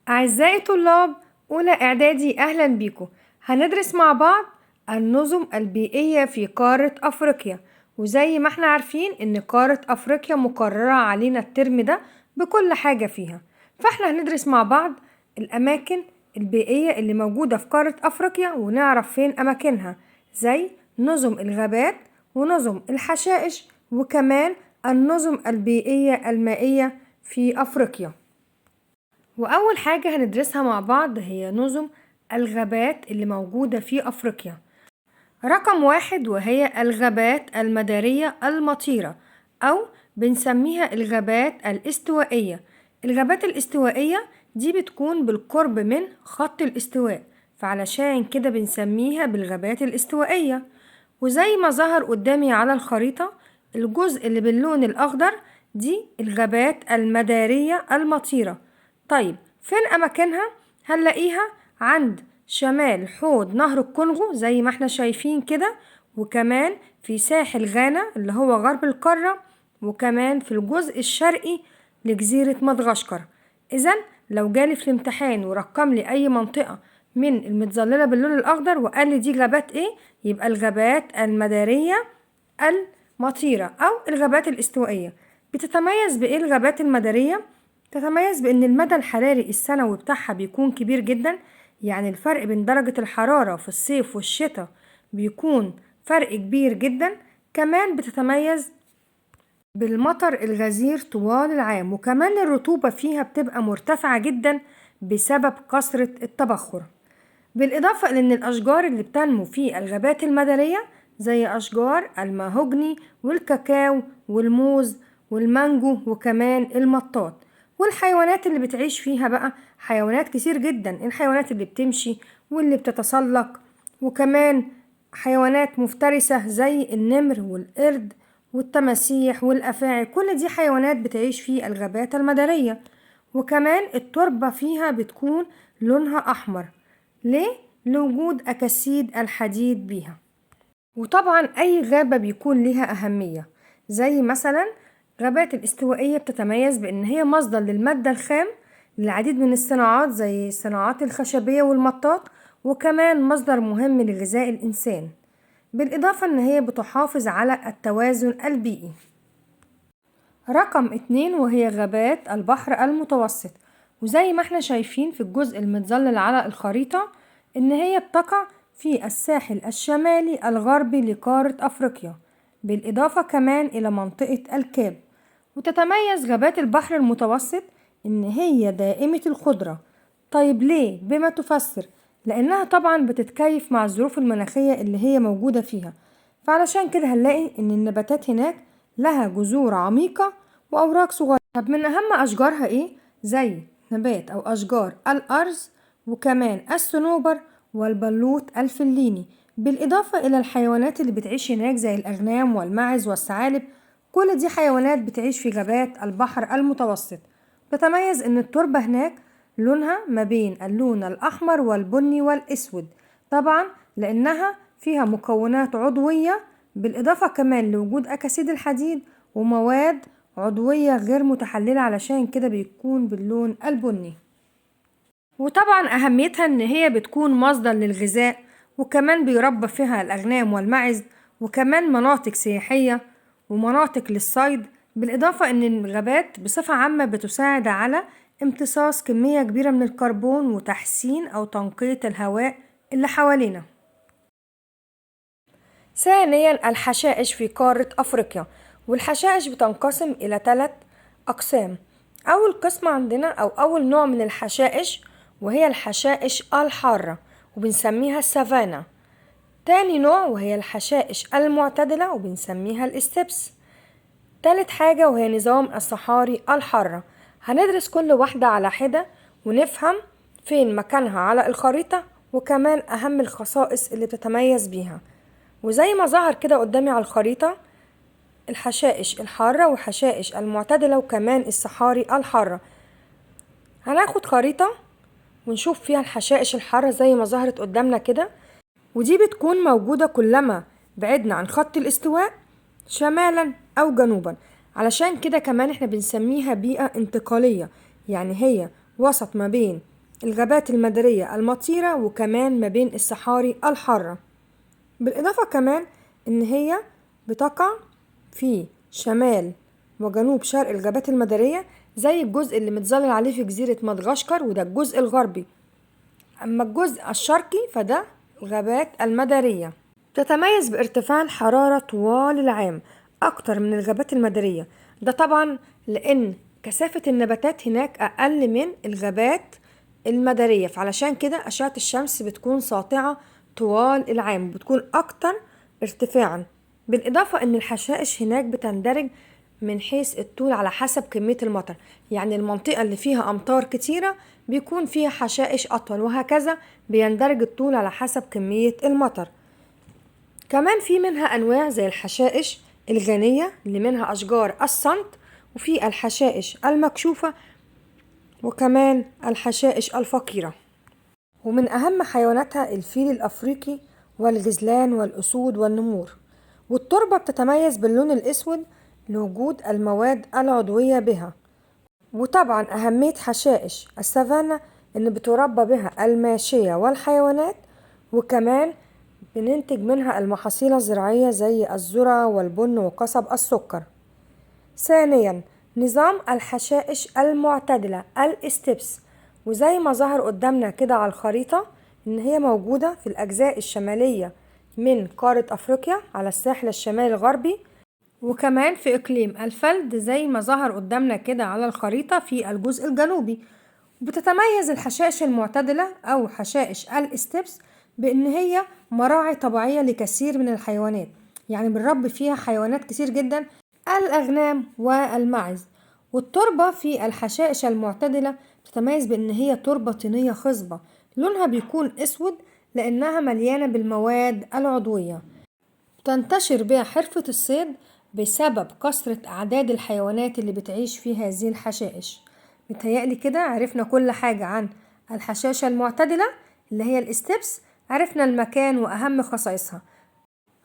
أعزائي طلاب أولى إعدادي، أهلا بيكم. هندرس مع بعض النظم البيئية في قارة أفريقيا. وزي ما احنا عارفين إن قارة أفريقيا مقررة علينا الترم ده بكل حاجة فيها، فاحنا هندرس مع بعض الأماكن البيئية اللي موجودة في قارة أفريقيا ونعرف فين أماكنها، زي نظم الغابات ونظم الحشائش وكمان النظم البيئية المائية في أفريقيا. وأول حاجة هندرسها مع بعض هي نظم الغابات اللي موجودة في أفريقيا. رقم 1 وهي الغابات المدارية المطيرة، أو بنسميها الغابات الاستوائية. الغابات الاستوائية دي بتكون بالقرب من خط الاستواء، فعلشان كده بنسميها بالغابات الاستوائية. وزي ما ظهر قدامي على الخريطة، الجزء اللي باللون الأخضر دي الغابات المدارية المطيرة. طيب فين أماكنها؟ هنلاقيها عند شمال حوض نهر الكونغو زي ما احنا شايفين كده، وكمان في ساحل غانا اللي هو غرب القارة، وكمان في الجزء الشرقي لجزيرة مدغشقر. إذن لو جالي في الامتحان ورقم لي أي منطقة من المتظللة باللون الأخضر وقال لي دي غابات إيه، يبقى الغابات المدارية المطيرة أو الغابات الاستوائية. بتتميز بإيه الغابات المدارية؟ تتميز بأن المدى الحراري السنوي بتاعها بيكون كبير جدا، يعني الفرق بين درجة الحرارة في الصيف والشتاء بيكون فرق كبير جدا. كمان بتتميز بالمطر الغزير طوال العام، وكمان الرطوبة فيها بتبقى مرتفعة جدا بسبب كثرة التبخر. بالإضافة إلى أن الأشجار اللي بتنمو في الغابات المدارية زي أشجار المهوجني والكاكاو والموز والمانجو وكمان المطاط. والحيوانات اللي بتعيش فيها بقى حيوانات كتير جدا، الحيوانات اللي بتمشي واللي بتتسلق، وكمان حيوانات مفترسة زي النمر والقرد والتماسيح والأفاعي. كل دي حيوانات بتعيش في الغابات المدارية. وكمان التربة فيها بتكون لونها أحمر. ليه؟ لوجود أكاسيد الحديد بيها. وطبعا أي غابة بيكون ليها أهمية، زي مثلا غابات الاستوائية بتتميز بأن هي مصدر للمادة الخام للعديد من الصناعات زي الصناعات الخشبية والمطاط، وكمان مصدر مهم لغذاء الإنسان، بالإضافة أن هي بتحافظ على التوازن البيئي. رقم 2 وهي غابات البحر المتوسط. وزي ما احنا شايفين في الجزء المتظلل على الخريطة إن هي بتقع في الساحل الشمالي الغربي لقارة أفريقيا، بالإضافة كمان إلى منطقة الكاب. وتتميز غابات البحر المتوسط إن هي دائمة الخضرة. طيب ليه؟ بما تفسر. لأنها طبعا بتتكيف مع الظروف المناخية اللي هي موجودة فيها، فعلشان كده هنلاقي إن النباتات هناك لها جذور عميقة وأوراق صغيرة. طب من أهم أشجارها إيه؟ زي نبات أو أشجار الأرز وكمان الصنوبر والبلوط الفليني، بالإضافة إلى الحيوانات اللي بتعيش هناك زي الأغنام والماعز والثعالب. كل دي حيوانات بتعيش في غابات البحر المتوسط. تتميز إن التربة هناك لونها ما بين اللون الأحمر والبني والأسود، طبعا لأنها فيها مكونات عضوية، بالإضافة كمان لوجود أكاسيد الحديد ومواد عضوية غير متحللة، علشان كده بيكون باللون البني. وطبعا أهميتها إن هي بتكون مصدر للغذاء، وكمان بيربى فيها الأغنام والماعز، وكمان مناطق سياحية ومناطق للصيد. بالإضافة إن الغابات بصفة عامة بتساعد على امتصاص كمية كبيرة من الكربون وتحسين أو تنقية الهواء اللي حوالينا. ثانيا الحشائش في قارة أفريقيا. والحشائش بتنقسم إلى 3 أقسام. أول قسم عندنا أو أول نوع من الحشائش وهي الحشائش الحارة وبنسميها السافانا. تاني نوع وهي الحشائش المعتدلة وبنسميها الاستبس. تالت حاجة وهي نظام الصحاري الحارة. هندرس كل واحدة على حدة ونفهم فين مكانها على الخريطة وكمان أهم الخصائص اللي بتتميز بيها. وزي ما ظهر كده قدامي على الخريطة، الحشائش الحارة وحشائش المعتدلة وكمان الصحاري الحارة. هناخد خريطة ونشوف فيها الحشائش الحارة زي ما ظهرت قدامنا كده، ودي بتكون موجودة كلما بعدنا عن خط الاستواء شمالا أو جنوبا. علشان كده كمان احنا بنسميها بيئة انتقالية، يعني هي وسط ما بين الغابات المدارية المطيرة، وكمان ما بين الصحاري الحارة. بالإضافة كمان إن هي بتقع في شمال وجنوب شرق الغابات المدارية، زي الجزء اللي متظلل عليه في جزيرة مدغشقر، وده الجزء الغربي. أما الجزء الشرقي فده الغابات المدارية. تتميز بارتفاع الحرارة طوال العام أكتر من الغابات المدارية، ده طبعا لأن كثافة النباتات هناك أقل من الغابات المدارية، فعلشان كده أشعة الشمس بتكون ساطعة طوال العام، بتكون أكتر ارتفاعا. بالإضافة أن الحشائش هناك بتندرج من حيث الطول على حسب كمية المطر، يعني المنطقة اللي فيها أمطار كتيرة بيكون فيها حشائش أطول، وهكذا بيندرج الطول على حسب كمية المطر. كمان في منها أنواع زي الحشائش الغنية اللي منها أشجار الصمت، وفي الحشائش المكشوفة، وكمان الحشائش الفقيرة. ومن أهم حيواناتها الفيل الأفريقي والغزلان والأسود والنمور. والتربة بتتميز باللون الأسود لوجود المواد العضوية بها. وطبعا أهمية حشائش السافانا إن بتربى بها الماشية والحيوانات، وكمان بننتج منها المحاصيل الزراعية زي الذرة والبن وقصب السكر. ثانيا، نظام الحشائش المعتدلة الستبس، وزي ما ظهر قدامنا كده على الخريطة إن هي موجودة في الأجزاء الشمالية من قارة أفريقيا على الساحل الشمالي الغربي، وكمان في إقليم الفلد زي ما ظهر قدامنا كده على الخريطة في الجزء الجنوبي. بتتميز الحشائش المعتدلة أو حشائش الستبس بإن هي مراعي طبيعية لكثير من الحيوانات، يعني بنربي فيها حيوانات كتير جدا، الأغنام والماعز. والتربة في الحشائش المعتدلة بتتميز بإن هي تربة طينية خصبة، لونها بيكون أسود لأنها مليانة بالمواد العضوية. تنتشر بها حرفة الصيد بسبب كثرة أعداد الحيوانات اللي بتعيش في هذه الحشائش. متهيألي كده عرفنا كل حاجة عن الحشاشة المعتدلة اللي هي الستبس، عرفنا المكان وأهم خصائصها.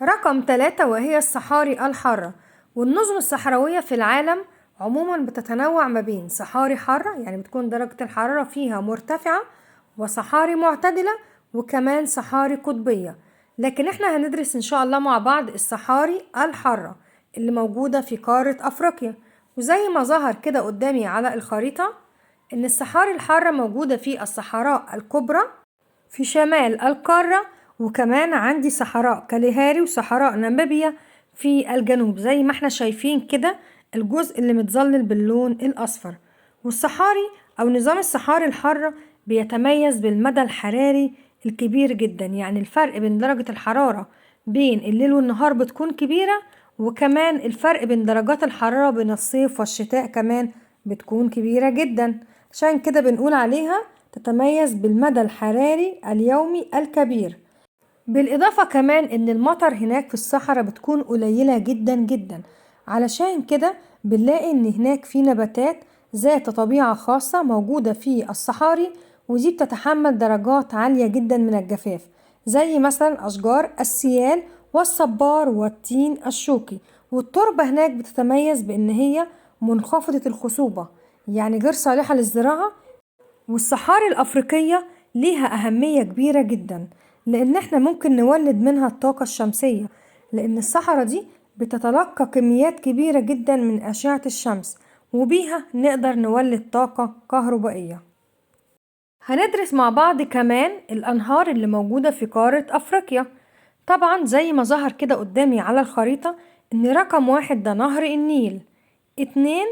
رقم 3 وهي الصحاري الحارة. والنظم الصحراوية في العالم عموما بتتنوع ما بين صحاري حارة، يعني بتكون درجة الحرارة فيها مرتفعة، وصحاري معتدلة، وكمان صحاري قطبية. لكن احنا هندرس ان شاء الله مع بعض الصحاري الحارة اللي موجودة في قارة أفريقيا. وزي ما ظهر كده قدامي على الخريطة ان الصحاري الحارة موجودة في الصحراء الكبرى في شمال القارة، وكمان عندي صحراء كاليهاري وصحراء ناميبيا في الجنوب زي ما احنا شايفين كده الجزء اللي متظلل باللون الأصفر. والصحاري أو نظام الصحاري الحارة بيتميز بالمدى الحراري الكبير جدا، يعني الفرق بين درجة الحرارة بين الليل والنهار بتكون كبيرة، وكمان الفرق بين درجات الحرارة بين الصيف والشتاء كمان بتكون كبيرة جدا، عشان كده بنقول عليها تتميز بالمدى الحراري اليومي الكبير. بالإضافة كمان إن المطر هناك في الصحراء بتكون قليلة جدا جدا، علشان كده بنلاقي إن هناك في نباتات ذات طبيعة خاصة موجودة في الصحاري، ودي بتتحمل درجات عالية جدا من الجفاف، زي مثلا أشجار السيال والصبار والتين الشوكي. والتربة هناك بتتميز بإن هي منخفضة الخصوبة، يعني غير صالحة للزراعة. والصحاري الأفريقية ليها أهمية كبيرة جدا، لأن احنا ممكن نولد منها الطاقة الشمسية، لأن الصحراء دي بتتلقى كميات كبيرة جدا من أشعة الشمس، وبيها نقدر نولد طاقة كهربائية. هندرس مع بعض كمان الأنهار اللي موجودة في قارة أفريقيا. طبعا زي ما ظهر كده قدامي على الخريطة إن رقم 1 ده نهر النيل، 2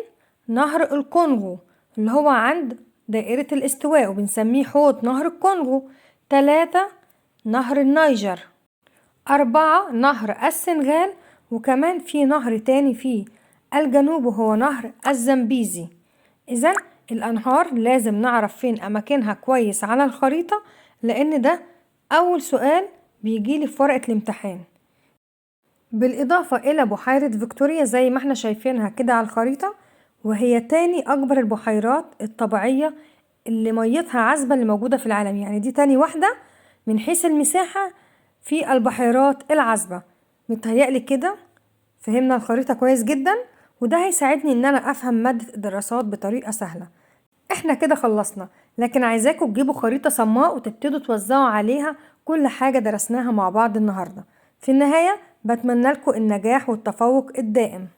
نهر الكونغو اللي هو عند دائرة الاستواء وبنسميه حوض نهر الكونغو، 3 نهر النيجر، 4 نهر السنغال، وكمان في نهر تاني في الجنوب وهو نهر الزمبيزي. إذن الأنهار لازم نعرف فين أماكنها كويس على الخريطة، لأن ده أول سؤال بيجيلي في ورقة الامتحان. بالإضافة إلى بحيرة فيكتوريا زي ما احنا شايفينها كده على الخريطة، وهي تاني أكبر البحيرات الطبيعية اللي ميتها عذبة اللي موجودة في العالم، يعني دي تاني واحدة من حيث المساحة في البحيرات العذبة. متهيألي كده فهمنا الخريطة كويس جدا، وده هيساعدني ان انا افهم مادة الدراسات بطريقة سهلة. احنا كده خلصنا. لكن عايزاكم تجيبوا خريطة صماء وتبتدوا توزعوا عليها كل حاجة درسناها مع بعض النهاردة. في النهاية بتمنى لكم النجاح والتفوق الدائم.